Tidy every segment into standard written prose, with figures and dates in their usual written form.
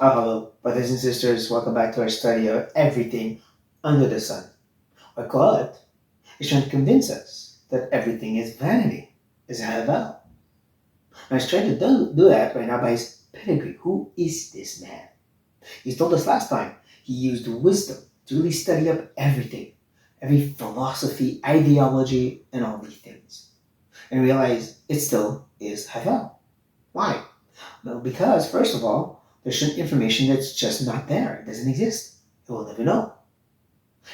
Hello, brothers and sisters. Welcome back to our study of everything under the sun. Our God is trying to convince us that everything is vanity, is Havel. And he's trying to do that right now by his pedigree. Who is this man? He told us last time he used wisdom to really study up everything, every philosophy, ideology, and all these things, and realize it still is Havel. Why? Well, because, first of all, there's certain information that's just not there. It doesn't exist. And we'll never know.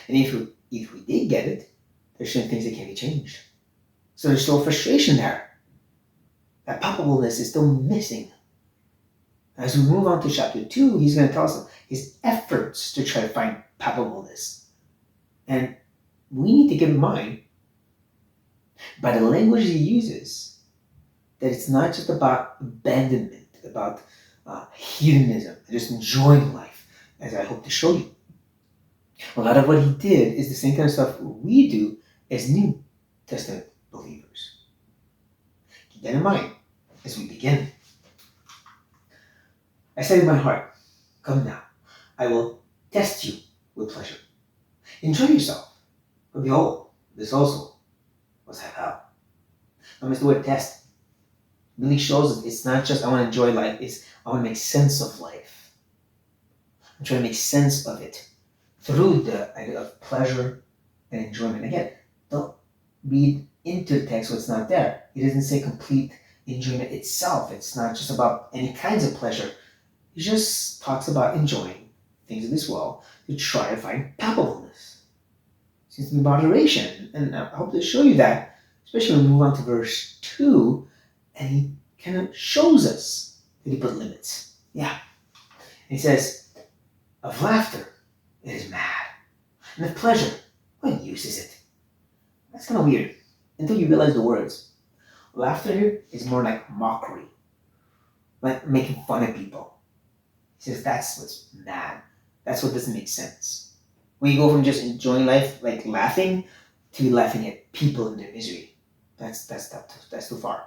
And if we did get it, there's certain things that can't be changed. So there's still frustration there. That palpableness is still missing. As we move on to chapter 2, he's going to tell us his efforts to try to find palpableness. And we need to keep in mind, by the language he uses, that it's not just about abandonment, about hedonism, just enjoying life, as I hope to show you. A lot of what he did is the same kind of stuff we do as New Testament believers. Keep that in mind as we begin. I said in my heart, come now, I will test you with pleasure. Enjoy yourself. For behold, this also was Havel. Notice the word test really shows us it's not just I want to enjoy life, it's I want to make sense of life. I'm trying to make sense of it through the idea of pleasure and enjoyment. Again, don't read into the text what's not there. It doesn't say complete enjoyment itself. It's not just about any kinds of pleasure. It just talks about enjoying things in this world to try to find palpableness. It seems to be moderation. And I hope to show you that, especially when we move on to verse 2, and he kind of shows us that he put limits. Yeah. And he says, of laughter, it is mad. And of pleasure, what use is it? That's kind of weird until you realize the words. Laughter here is more like mockery, like making fun of people. He says that's what's mad. That's what doesn't make sense. When you go from just enjoying life, like laughing, to laughing at people in their misery, that's too far.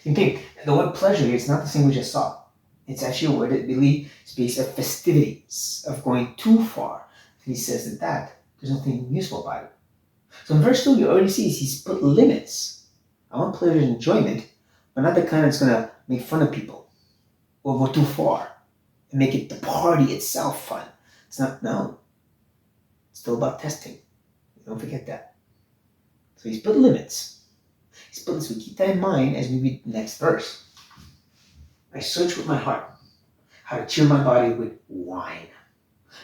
Okay, the word pleasure here is not the same we just saw. It's actually a word that really speaks of festivities, of going too far. And he says that there's nothing useful about it. So in verse 2, you already see he's put limits. I want pleasure and enjoyment, but not the kind that's going to make fun of people or go too far and make it the party itself fun. It's not, no. It's still about testing. Don't forget that. So he's put limits. He's put this, we keep that in mind as we read the next verse. I search with my heart how to cheer my body with wine.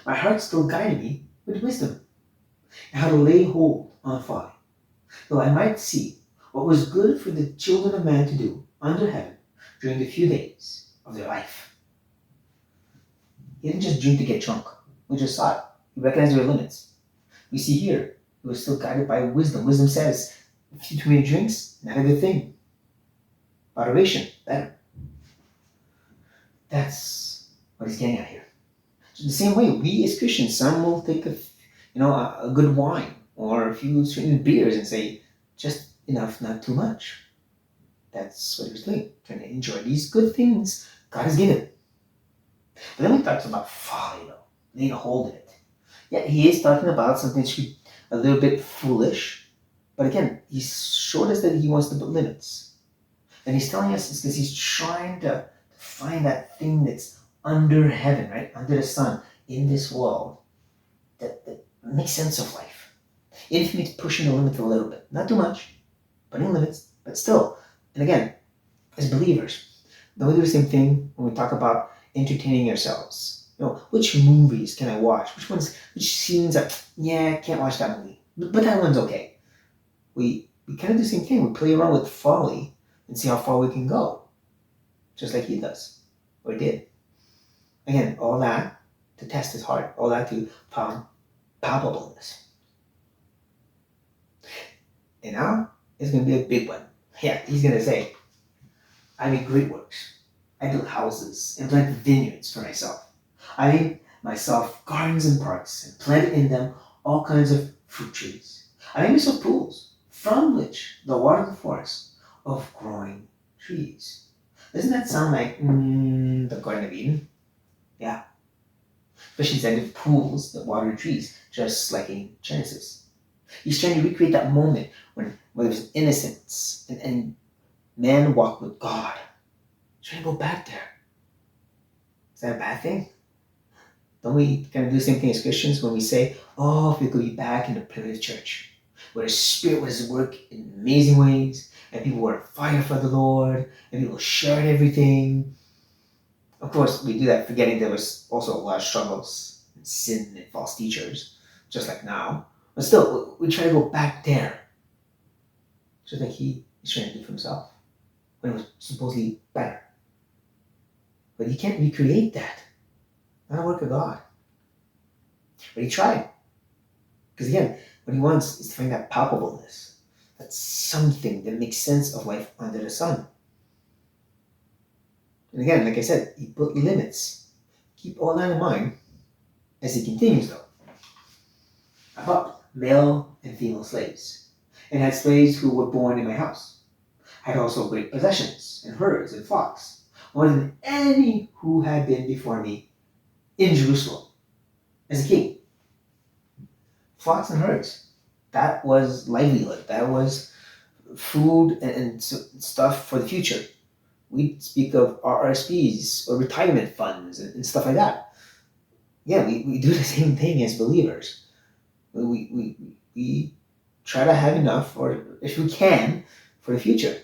My heart still guided me with wisdom, and how to lay hold on folly, though I might see what was good for the children of man to do under heaven during the few days of their life. He didn't just drink to get drunk. We just saw it. He recognized their limits. We see here, he was still guided by wisdom. Wisdom says, if you too many drinks, not a good thing. Moderation, better. That's what he's getting at here. So the same way, we as Christians, some will take a good wine or a few certain beers and say, just enough, not too much. That's what he was doing, trying to enjoy these good things God has given. But then when he talks about folly, though, laying a hold of it. Yeah, he is talking about something that's a little bit foolish, but again, he's showed us that he wants to put limits. And he's telling us it's because he's trying to find that thing that's under heaven, right? Under the sun, in this world, that makes sense of life. Even if he's pushing the limits a little bit. Not too much, but in limits, but still. And again, as believers, don't we do the same thing when we talk about entertaining ourselves? Which movies can I watch? Which scenes I can't watch that movie. But that one's okay. We kind of do the same thing. We play around with folly and see how far we can go. Just like he does, or did. Again, all that to test his heart, all that to found palpableness. And now it's going to be a big one. Yeah, he's going to say, I make great works. I build houses and plant vineyards for myself. I made myself gardens and parks and planted in them all kinds of fruit trees. I made myself pools from which the water of the forest of growing trees. Doesn't that sound like the Garden of Eden? Yeah. Especially said the pools that water the trees, just like in Genesis. He's trying to recreate that moment when there was innocence and man walked with God. He's trying to go back there. Is that a bad thing? Don't we kind of do the same thing as Christians when we say, oh, if we could be back in the primitive church, where the Spirit was at work in amazing ways, and people were on fire for the Lord, and people shared everything. Of course, we do that forgetting there was also a lot of struggles, and sin, and false teachers, just like now. But still, we try to go back there. Just like he is trying to do for himself, when it was supposedly better. But he can't recreate that. Not a work of God. But he tried. Because again, what he wants is to find that palpableness. That's something that makes sense of life under the sun. And again, like I said, he put limits. Keep all that in mind as he continues though. About male and female slaves. And had slaves who were born in my house. I had also great possessions and herds and flocks, more than any who had been before me in Jerusalem as a king. Flocks and herds. That was livelihood. That was food and stuff for the future. We speak of RRSPs or retirement funds and stuff like that. Yeah, we do the same thing as believers. We try to have enough, or if we can, for the future.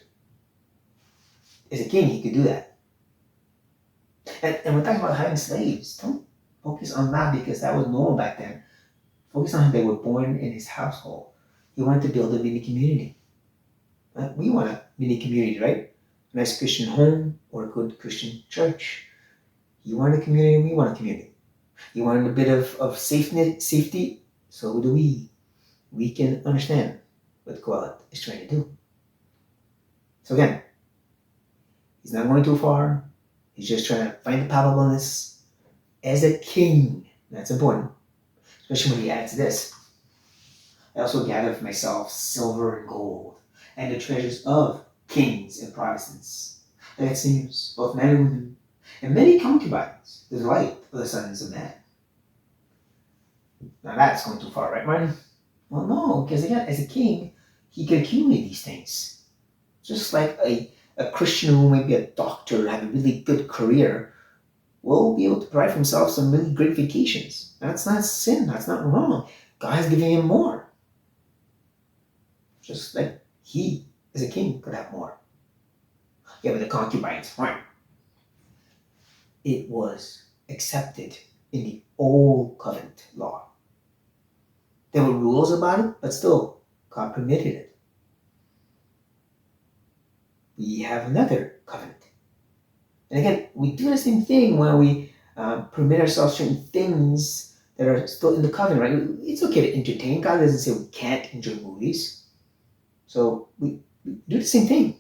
As a king, he could do that. And we're talking about having slaves. Don't focus on that because that was normal back then. Focus on how they were born in his household. He wanted to build a mini community. We want a mini community, right? A nice Christian home or a good Christian church. You want a community, we want a community. You want a bit of safety, so do we. We can understand what God is trying to do. So again, he's not going too far. He's just trying to find the palpableness as a king. That's important. Especially when he adds this. I also gathered for myself silver and gold, and the treasures of kings and Protestants, that seems both men and women, and many concubines, the delight of the sons of men. Now that's going too far, right, Martin? Well, no, because again, as a king, he can accumulate these things. Just like a Christian who might be a doctor, have a really good career, will be able to provide for himself some really great vacations. That's not sin. That's not wrong. God is giving him more. Just like he, as a king, could have more. Yeah, but the concubines, right? It was accepted in the old covenant law. There were rules about it, but still, God permitted it. We have another covenant. And again, we do the same thing when we permit ourselves certain things that are still in the covenant, right? It's okay to entertain. God doesn't say we can't enjoy movies. So we do the same thing.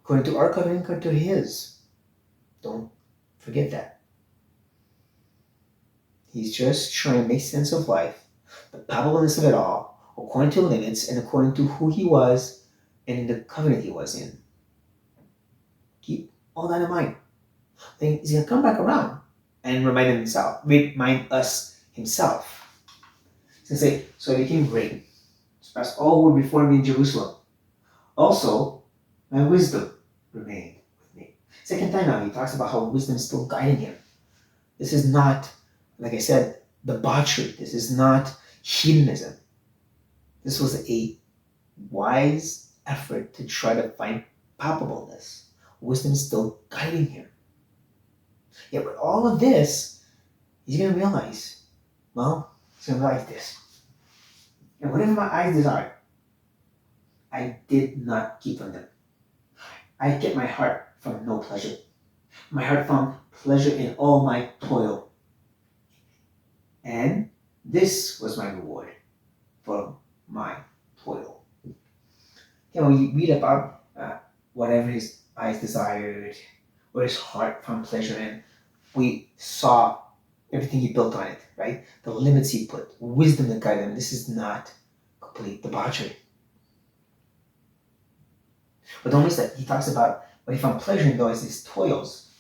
According to our covenant, according to his. Don't forget that. He's just trying to make sense of life, the palpableness of it all, according to limits and according to who he was and in the covenant he was in. Keep all that in mind. Then he's going to come back around and remind us himself. He's going to say, so I became great. Surpassed all who were before me in Jerusalem. Also, my wisdom remained with me. Second time now, he talks about how wisdom is still guiding him. This is not, like I said, debauchery. This is not hedonism. This was a wise effort to try to find palpableness. Wisdom is still guiding him. Yet with all of this, he's going to realize, well, he's going to realize this. And whatever my eyes desired, I did not keep from them. I kept my heart from no pleasure. My heart found pleasure in all my toil. And this was my reward for my toil. When you read about whatever his eyes desired, or his heart found pleasure in, we saw everything he built on it, right? The limits he put, wisdom that guided him. This is not complete debauchery. But don't miss that. He talks about what he found pleasure in though as his toils.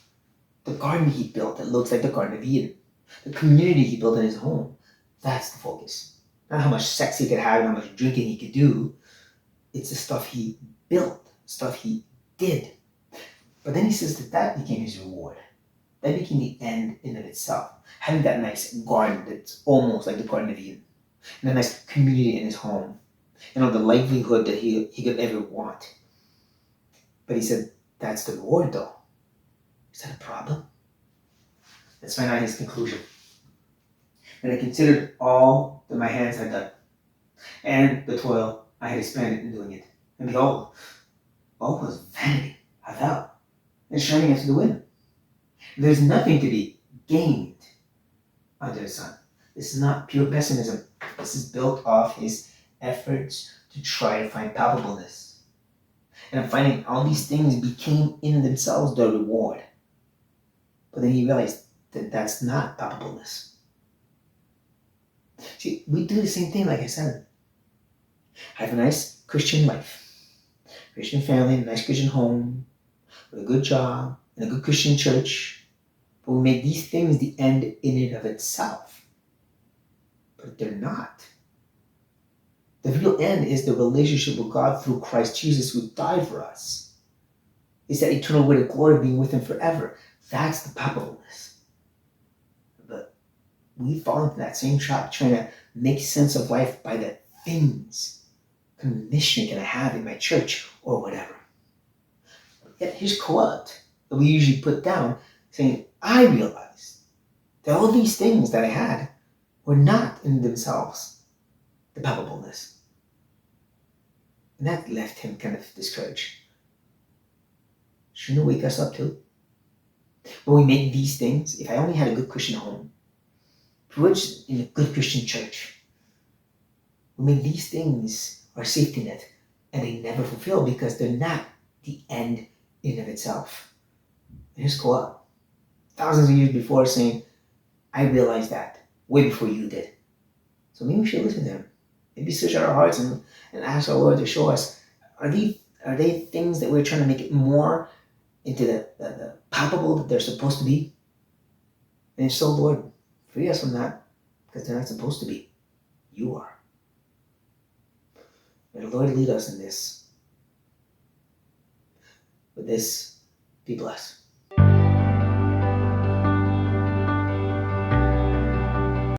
The garden he built that looks like the Garden of Eden. The community he built in his home. That's the focus. Not how much sex he could have and how much drinking he could do. It's the stuff he built, stuff he did. But then he says that became his reward. That became the end in of itself. Having that nice garden that's almost like the Garden of Eden. And a nice community in his home. The livelihood that he could ever want. But he said, that's the reward though. Is that a problem? Let's find out his conclusion. When I considered all that my hands had done, and the toil I had expended in doing it, and behold, all was vanity, I felt, and shining after the wind. There's nothing to be gained under the sun. This is not pure pessimism. This is built off his efforts to try to find palpableness. And I'm finding all these things became in themselves the reward. But then he realized that that's not palpableness. See, we do the same thing, like I said. Have a nice Christian life, Christian family, a nice Christian home, with a good job, in a good Christian church. But we make these things the end in and of itself. But they're not. The real end is the relationship with God through Christ Jesus, who died for us. It's that eternal weight of glory being with him forever. That's the palpableness. But we fall into that same trap, trying to make sense of life by the things, kind of mission can I have in my church or whatever. Yet here's quote that we usually put down, saying, I realized that all these things that I had were not in themselves the palpableness. And that left him kind of discouraged. Shouldn't it wake us up too? When we make these things, if I only had a good Christian home, privileged in a good Christian church, we make these things our safety net, and they never fulfill because they're not the end in and of itself. And here's Koa, thousands of years before, saying, I realized that way before you did. So maybe we should listen to him. Maybe search our hearts and ask our Lord to show us, are they things that we're trying to make it more into the palpable that they're supposed to be? And if so, Lord, free us from that, because they're not supposed to be. You are. May the Lord lead us in this. With this, be blessed.